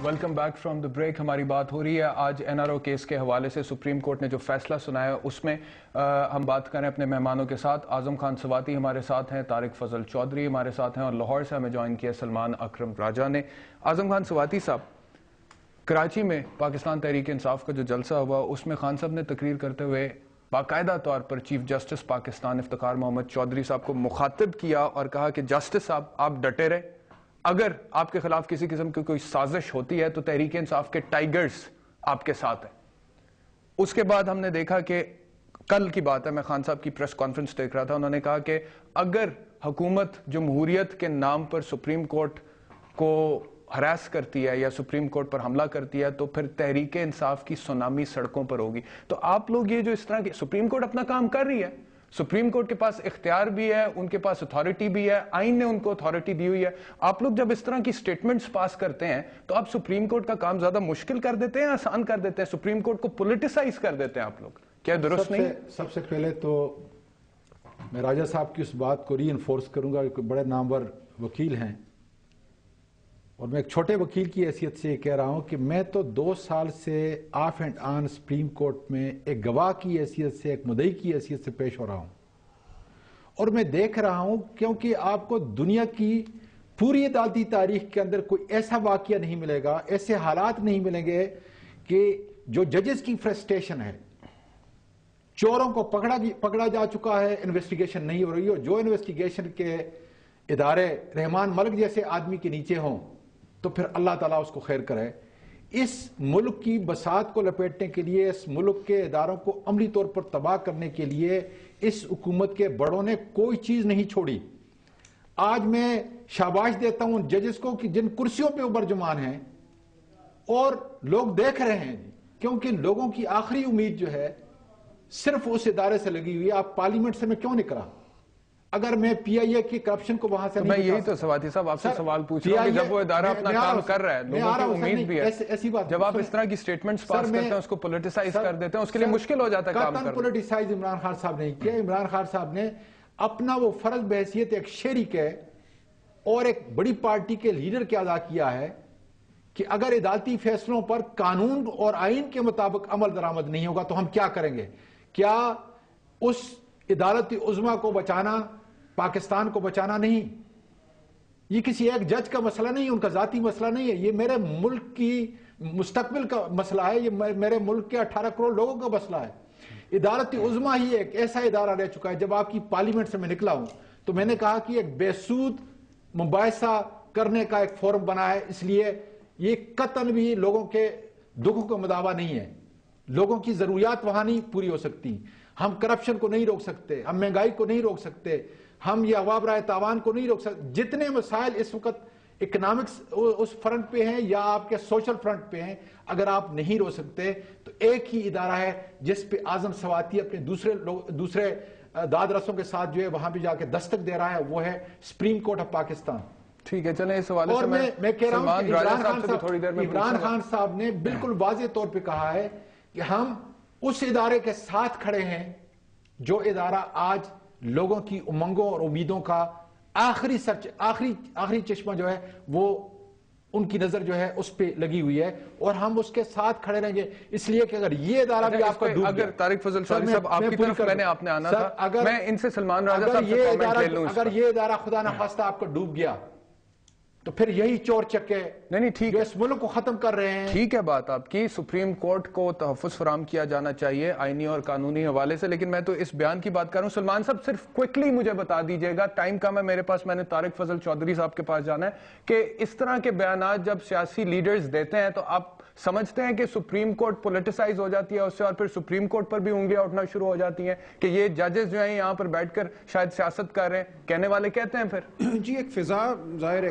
Welcome back from the break. हमारी बात हो रही है आज एनआरओ केस के हवाले से। सुप्रीम कोर्ट ने जो फैसला सुनाया उसमें हम बात करें अपने मेहमानों के साथ। आजम खान सवाती हमारे साथ हैं, तारिक फजल चौधरी हमारे साथ हैं और लाहौर से हमें ज्वाइन किया सलमान अकरम राजा ने। आजम खान सवाती साहब, कराची में पाकिस्तान तहरीक इंसाफ का जो जलसा हुआ उसमें खान साहब ने तकरीर करते हुए बाकायदा तौर पर चीफ जस्टिस पाकिस्तान इफ्तिखार मोहम्मद चौधरी साहब को मुखातिब किया और कहा कि जस्टिस साहब आप डटे रहे, अगर आपके खिलाफ किसी किस्म की कोई साजिश होती है तो तहरीक इंसाफ के टाइगर्स आपके साथ हैं। उसके बाद हमने देखा कि कल की बात है, मैं खान साहब की प्रेस कॉन्फ्रेंस देख रहा था, उन्होंने कहा कि अगर हुकूमत जमहूरियत के नाम पर सुप्रीम कोर्ट को हरास करती है या सुप्रीम कोर्ट पर हमला करती है तो फिर तहरीक इंसाफ की सुनामी सड़कों पर होगी। तो आप लोग ये जो इस तरह की, सुप्रीम कोर्ट अपना काम कर रही है, सुप्रीम कोर्ट के पास इख्तियार भी है, उनके पास अथॉरिटी भी है, आइन ने उनको अथॉरिटी दी हुई है। आप लोग जब इस तरह की स्टेटमेंट्स पास करते हैं तो आप सुप्रीम कोर्ट का काम ज्यादा मुश्किल कर देते हैं, आसान कर देते हैं, सुप्रीम कोर्ट को पॉलिटिसाइज कर देते हैं आप लोग, क्या दुरुस्त नहीं? सबसे पहले तो मैं राजा साहब की उस बात को रीइंफोर्स करूंगा कि बड़े नामवर वकील हैं और मैं एक छोटे वकील की हैसियत से कह रहा हूं कि मैं तो 2 साल से of and on supreme court में एक गवाह की हैसियत से, एक मुद्दई की हैसियत से पेश हो रहा हूं और मैं देख रहा हूं, क्योंकि आपको दुनिया की पूरी अदालती तारीख के अंदर कोई ऐसा वाकया नहीं मिलेगा, ऐसे हालात नहीं मिलेंगे कि जो जजेस की फ्रस्ट्रेशन है, चोरों को पकड़ा जा चुका है, इन्वेस्टिगेशन नहीं हो रही हो, जो इन्वेस्टिगेशन के इदारे रहमान मलिक जैसे आदमी के नीचे हों तो फिर अल्लाह ताला उसको खैर करे। इस मुल्क की बसात को लपेटने के लिए, इस मुल्क के इदारों को अमली तौर पर तबाह करने के लिए इस हुकूमत के बड़ों ने कोई चीज नहीं छोड़ी। आज मैं शाबाश देता हूं उन जजेस को कि जिन कुर्सियों पे बरजुमान हैं और लोग देख रहे हैं, क्योंकि लोगों की आखिरी उम्मीद जो है सिर्फ उस इदारे से लगी हुई है। आप पार्लियामेंट से मैं क्यों निकला? अगर मैं पीआईए की करप्शन को वहां से तो मैं यही तो सवाती साहब आपसे सवाल पूछ रहा हूं कि जब वो इदारा अपना काम कर रहा है, लोगों की उम्मीद भी है, ऐसी बात जब आप इस तरह की स्टेटमेंट्स पास करते हैं, उसको पॉलिटिसाइज कर देते हैं, उसके लिए मुश्किल हो जाता है काम करना। पॉलिटिसाइज इमरान खान साहब नहीं किया। इमरान खान साहब ने अपना वो फर्ज बहैसियत एक शहरी के और एक बड़ी पार्टी के लीडर के अदा किया है कि अगर अदालती फैसलों पर कानून और आइन के मुताबिक अमल दरामद नहीं होगा तो हम क्या करेंगे। क्या उस अदालती उज़्मा को बचाना, पाकिस्तान को बचाना नहीं, ये किसी एक जज का मसला नहीं है, उनका जाती मसला नहीं है, ये मेरे मुल्क की मुस्तकबिल का मसला है, ये मेरे मुल्क के 18 करोड़ लोगों का मसला है। अदालती उज़्मा ही एक ऐसा इदारा रह चुका है। जब आपकी पार्लियामेंट से मैं निकला हूं तो मैंने कहा कि एक बेसूद मुबाहिसा करने का एक फोरम बना है, इसलिए ये कतन भी लोगों के दुखों का मुदावा नहीं है। लोगों की जरूरियात वहां नहीं पूरी हो सकती। हम करप्शन को नहीं रोक सकते, हम महंगाई को नहीं रोक सकते, हम ये अवाब राय तावान को नहीं रोक सकते। जितने मसाइल इस वक्त इकोनॉमिक्स उस फ्रंट पे हैं या आपके सोशल फ्रंट पे हैं, अगर आप नहीं रोक सकते तो एक ही इदारा है जिस पे आजम सवाती अपने दूसरे दाद रसों के साथ जो है वहां भी जाके दस्तक दे रहा है, वो है सुप्रीम कोर्ट ऑफ पाकिस्तान। ठीक है, चलें इस हवाले से मैं कह रहा हूं कि इमरान खान साहब ने बिल्कुल वाज़ेह तौर पे कहा है कि हम उस इदारे के साथ खड़े हैं जो इदारा आज लोगों की उमंगों और उम्मीदों का आखिरी चश्मा जो है वो उनकी नजर जो है उस पे लगी हुई है और हम उसके साथ खड़े रहेंगे। इसलिए कि अगर ये इदारा भी आपका डूब अगर तारिक फजल चौधरी साहब आपकी तरफ मैंने आपने आना था, अगर मैं इनसे सलमान राजा साहब से कमेंट ले लूं, अगर ये इदारा खुदा न खास्ता आपका डूब गया तो फिर यही चोर चक्के नहीं ठीक है, इस मुल्क को खत्म कर रहे हैं। ठीक है बात आपकी, सुप्रीम कोर्ट को तहफ़्फ़ुज़ फराहम किया जाना चाहिए आईनी और कानूनी हवाले से, लेकिन मैं तो इस बयान की बात कर रहा हूं। सलमान साहब सिर्फ क्विकली मुझे बता दीजिएगा, टाइम कम है मेरे पास, मैंने तारिक फजल चौधरी साहब के पास जाना है, कि इस तरह के बयान जब सियासी लीडर्स देते हैं तो आप समझते हैं कि सुप्रीम कोर्ट पॉलिटिसाइज हो जाती है उससे और फिर सुप्रीम कोर्ट पर भी उंगलियां उठना शुरू हो जाती हैं कि ये जजेस जो हैं यहाँ पर बैठकर शायद सियासत कर रहे हैं, कहने वाले कहते हैं फिर जी एक फिजा ज़ाहिर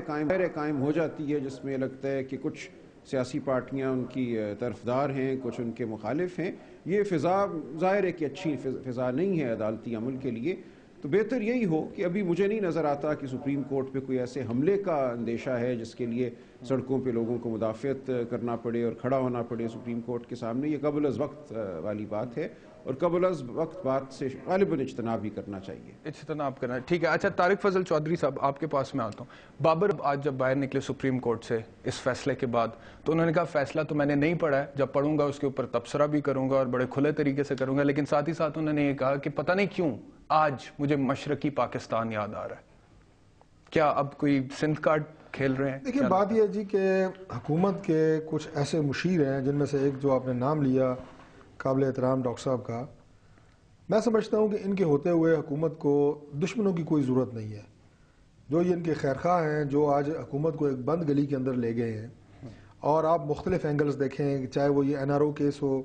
कायम हो जाती है जिसमें लगता है कि कुछ सियासी पार्टियां उनकी तरफदार हैं, कुछ उनके मुखालिफ हैं। ये फिजा ज़ाहिर है कि अच्छी फिजा नहीं है अदालती अमल के लिए। तो बेहतर यही हो कि अभी मुझे नहीं नज़र आता कि सुप्रीम कोर्ट पे कोई ऐसे हमले का अंदेशा है जिसके लिए सड़कों पे लोगों को मुदाफ़ियत करना पड़े और खड़ा होना पड़े सुप्रीम कोर्ट के सामने। ये क़ब्ल अज़ वक्त वाली बात है اور قبل از وقت بات سے غالباً اجتناب بھی کرنا چاہیے. اجتناب کرنا ٹھیک ہے. اچھا طارق فضل چودھری صاحب آپ کے پاس میں آتا ہوں. بابر آج جب باہر نکلے سپریم کورٹ سے اس فیصلے کے بعد تو انہوں نے کہا فیصلہ تو میں نے نہیں پڑھا ہے, جب پڑھوں گا اس کے اوپر تبصرہ بھی کروں گا اور بڑے کھلے طریقے سے کروں گا, لیکن ساتھ ہی ساتھ انہوں نے یہ کہا کہ پتہ نہیں کیوں آج مجھے مشرقی پاکستان یاد آ رہا ہے. کیا اب کوئی سندھ کارڈ کھیل رہے ہیں؟ دیکھیں بات یہ ہے جی کہ حکومت کے کچھ ایسے مشیر ہیں جن میں سے ایک جو آپ نے نام لیا قابل احترام ڈاکٹر صاحب کا, میں سمجھتا ہوں کہ ان کے ہوتے ہوئے حکومت کو دشمنوں کی کوئی ضرورت نہیں ہے. جو یہ ان کے خیرخواہ ہیں جو آج حکومت کو ایک بند گلی کے اندر لے گئے ہیں, اور آپ مختلف اینگلز دیکھیں, چاہے وہ یہ این آر او کیس ہو,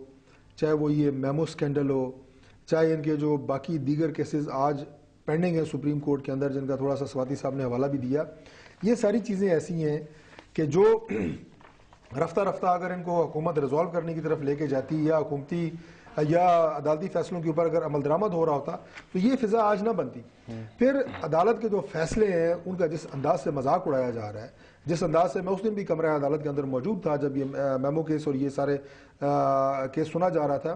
چاہے وہ یہ میمو سکینڈل ہو, چاہے ان کے جو باقی دیگر کیسز آج پینڈنگ ہیں سپریم کورٹ کے اندر جن کا تھوڑا سا سواتی صاحب نے حوالہ بھی دیا, یہ ساری چیزیں ایسی ہیں کہ جو رفتہ رفتہ اگر ان کو حکومت ریزالو کرنے کی طرف لے کے جاتی یا حکومتی یا عدالتی فیصلوں کے اوپر اگر عمل درآمد ہو رہا ہوتا تو یہ فضا آج نہ بنتی. پھر عدالت کے جو فیصلے ہیں ان کا جس انداز سے مذاق اڑایا جا رہا ہے, جس انداز سے میں اس دن بھی کمرہ عدالت کے اندر موجود تھا جب یہ میمو کیس اور یہ سارے کیس سنا جا رہا تھا,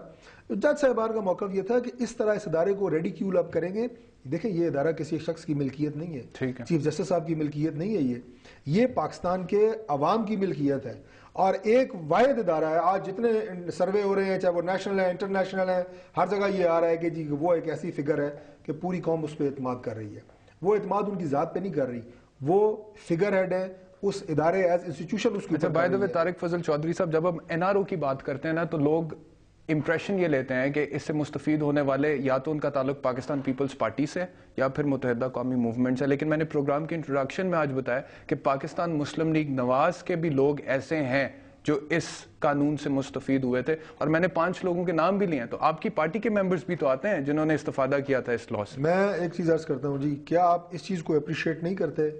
جج صاحبان کا موقف یہ تھا کہ اس طرح اس ادارے کو ریڈیکیول اپ کریں گے. دیکھیں یہ ادارہ کسی شخص کی ملکیت نہیں ہے, چیف جسٹس صاحب کی ملکیت نہیں ہے, یہ پاکستان کے عوام کی ملکیت ہے اور ایک واحد ادارہ ہے. آج جتنے سروے ہو رہے ہیں چاہے وہ نیشنل ہے انٹرنیشنل ہے, ہر جگہ یہ آ رہا ہے کہ جی وہ ایک ایسی فگر ہے کہ پوری قوم اس پہ اعتماد کر رہی ہے. وہ اعتماد ان کی ذات پہ نہیں کر رہی, وہ فگر ہیڈ ہے اس ادارے ایز انسٹیٹیوشن اس کی. اچھا بائی دا وے طارق فضل چودھری صاحب, جب ہم این آر او کی بات کرتے ہیں نا تو لوگ امپریشن یہ لیتے ہیں کہ اس سے مستفید ہونے والے یا تو ان کا تعلق پاکستان پیپلز پارٹی سے یا پھر متحدہ قومی موومنٹ سے, لیکن میں نے پروگرام کے انٹروڈکشن میں آج بتایا کہ پاکستان مسلم لیگ نواز کے بھی لوگ ایسے ہیں جو اس قانون سے مستفید ہوئے تھے, اور میں نے 5 لوگوں کے نام بھی لیے ہیں. تو آپ کی پارٹی کے ممبرز بھی تو آتے ہیں جنہوں نے استفادہ کیا تھا اس لاء سے. میں ایک چیز عرض کرتا ہوں جی, کیا آپ اس چیز کو اپریشیٹ نہیں کرتے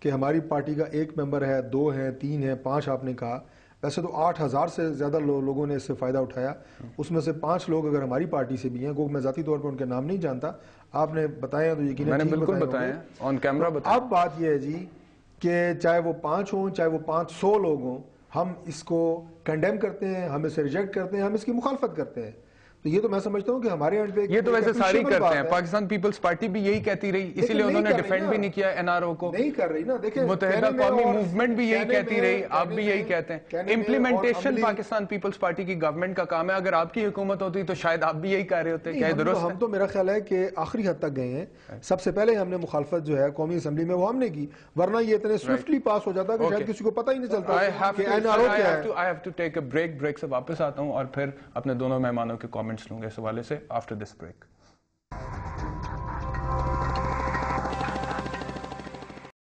کہ ہماری پارٹی کا 1 ممبر ہے, 2 ہیں, 3 ہیں, 5 آپ نے کہا, ویسے تو 8,000 سے زیادہ لوگوں نے اس سے فائدہ اٹھایا, اس میں سے 5 لوگ اگر ہماری پارٹی سے بھی ہیں, گو میں ذاتی طور پر ان کے نام نہیں جانتا, آپ نے بتایا تو یقیناً میں نے بالکل بتایا آن کیمرہ بتایا. اب بات یہ ہے جی کہ چاہے وہ 5 ہوں چاہے وہ 500 لوگ ہوں, ہم اس کو کنڈیم کرتے ہیں, ہم اسے ریجیکٹ کرتے ہیں, ہم اس کی مخالفت کرتے ہیں. تو یہ تو میں سمجھتا ہوں کہ ہمارے اینڈ پہ یہ تو ویسے ساری کرتے ہیں, پاکستان پیپلز پارٹی بھی یہی کہتی رہی, اسی لیے انہوں نے ڈیفینڈ بھی نہیں کیا این آر او کو. نہیں کر رہی نا, دیکھیں متحدہ قومی موومنٹ بھی یہی کہتی رہی, آپ بھی یہی کہتے ہیں. امپلیمنٹیشن پاکستان پیپلز پارٹی کی گورنمنٹ کا کام ہے, اگر آپ کی حکومت ہوتی تو شاید آپ بھی یہی کہہ رہے ہوتے. کیا درست ہے؟ ہم تو میرا خیال ہے کہ آخری حد تک گئے ہیں. سب سے پہلے ہم نے مخالفت جو ہے قومی اسمبلی میں وہ ہم نے کی, ورنہ یہ اتنے سوئفٹلی پاس ہو جاتا کہ شاید کسی کو پتہ ہی نہیں چلتا کہ این آر او کیا ہے. I have to take a break سے واپس آتا ہوں اور پھر اپنے دونوں مہمانوں کے کامنٹس لوں گے اس حوالے سے after this break.